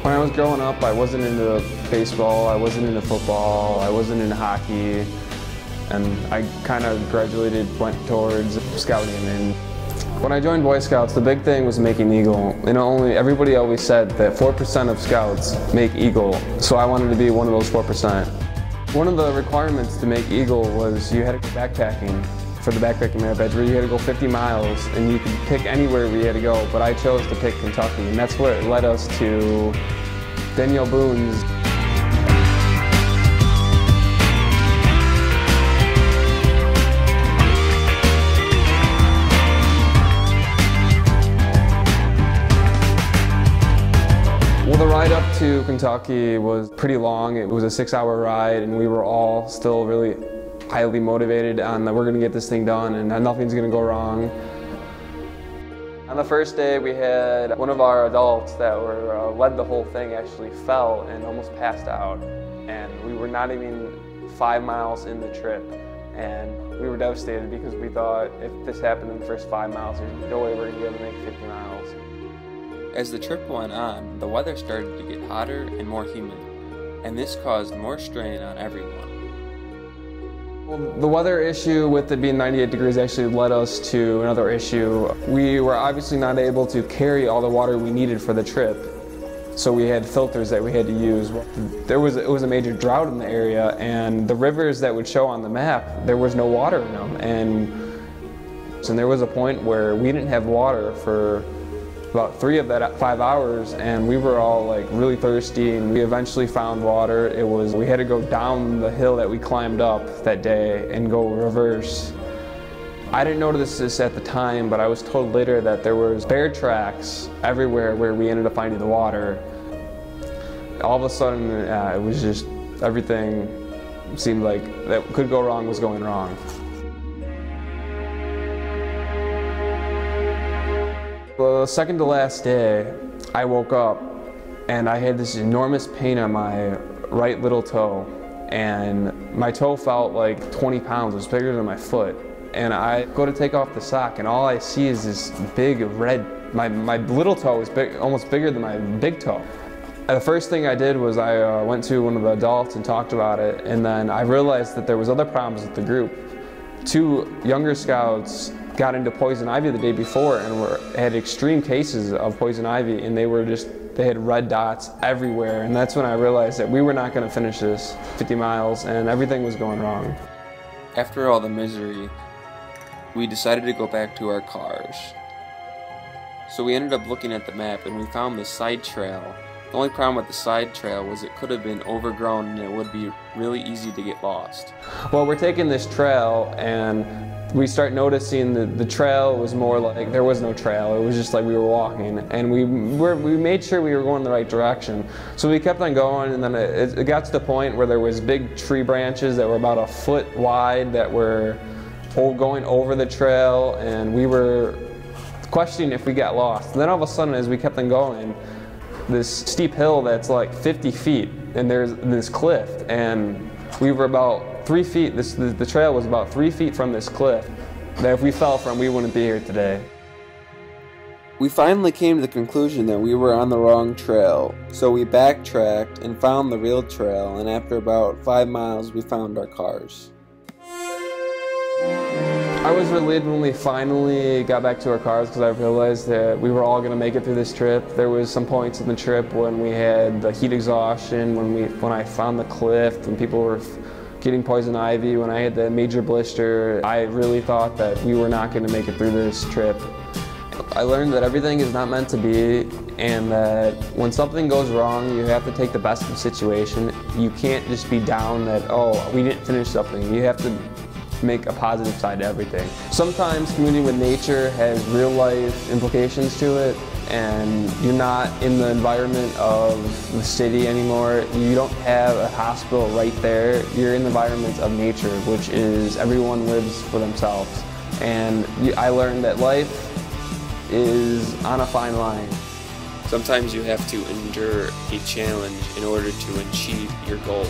When I was growing up, I wasn't into baseball, I wasn't into football, I wasn't into hockey, and I kind of graduated, went towards scouting. And when I joined Boy Scouts, the big thing was making Eagle. Everybody always said that 4% of Scouts make Eagle, so I wanted to be one of those 4%. One of the requirements to make Eagle was you had to go backpacking for the backpacking merit badge, where you had to go 50 miles and you could pick anywhere we had to go, but I chose to pick Kentucky, and that's where it led us to Danielle Boone's. Well, the ride up to Kentucky was pretty long. It was a 6-hour ride, and we were all still really highly motivated on that we're going to get this thing done and nothing's going to go wrong. On the first day, we had one of our adults that led the whole thing actually fell and almost passed out, and we were not even 5 miles in the trip, and we were devastated because we thought if this happened in the first 5 miles, there's no way we're going to be able to make 50 miles. As the trip went on, the weather started to get hotter and more humid, and this caused more strain on everyone. Well, the weather issue with it being 98 degrees actually led us to another issue. We were obviously not able to carry all the water we needed for the trip, so we had filters that we had to use. It was a major drought in the area, and the rivers that would show on the map, there was no water in them. And there was a point where we didn't have water for about 3 of that 5 hours, and we were all like really thirsty, and we eventually found water. We had to go down the hill that we climbed up that day and go reverse. I didn't notice this at the time, but I was told later that there was bear tracks everywhere where we ended up finding the water. All of a sudden, it was just everything seemed like that could go wrong was going wrong. The second to last day, I woke up and I had this enormous pain on my right little toe, and my toe felt like 20 pounds. It was bigger than my foot. And I go to take off the sock, and all I see is this big red, my little toe is big, almost bigger than my big toe. And the first thing I did was I went to one of the adults and talked about it, and then I realized that there was other problems with the group. 2 younger scouts got into poison ivy the day before and had extreme cases of poison ivy, and they had red dots everywhere, and that's when I realized that we were not going to finish this 50 miles and everything was going wrong. After all the misery, we decided to go back to our cars. So we ended up looking at the map and we found the side trail. The only problem with the side trail was it could have been overgrown and it would be really easy to get lost. Well, we're taking this trail and we start noticing that the trail was more like there was no trail. It was just like we were walking, and we made sure we were going the right direction. So we kept on going, and then it got to the point where there was big tree branches that were about a foot wide that were going over the trail, and we were questioning if we got lost. And then all of a sudden, as we kept on going, this steep hill that's like 50 feet, and there's this cliff, and we were about 3 feet, the trail was about 3 feet from this cliff that if we fell from, we wouldn't be here today. We finally came to the conclusion that we were on the wrong trail, so we backtracked and found the real trail, and after about 5 miles we found our cars. I was relieved when we finally got back to our cars because I realized that we were all going to make it through this trip. There was some points in the trip when we had the heat exhaustion, when I found the cliff, and people were getting poison ivy, when I had the major blister. I really thought that we were not going to make it through this trip. I learned that everything is not meant to be, and that when something goes wrong, you have to take the best of the situation. You can't just be down that, oh, we didn't finish something. You have to make a positive side to everything. Sometimes communing with nature has real life implications to it, and you're not in the environment of the city anymore. You don't have a hospital right there. You're in the environment of nature, which is everyone lives for themselves. And I learned that life is on a fine line. Sometimes you have to endure a challenge in order to achieve your goal.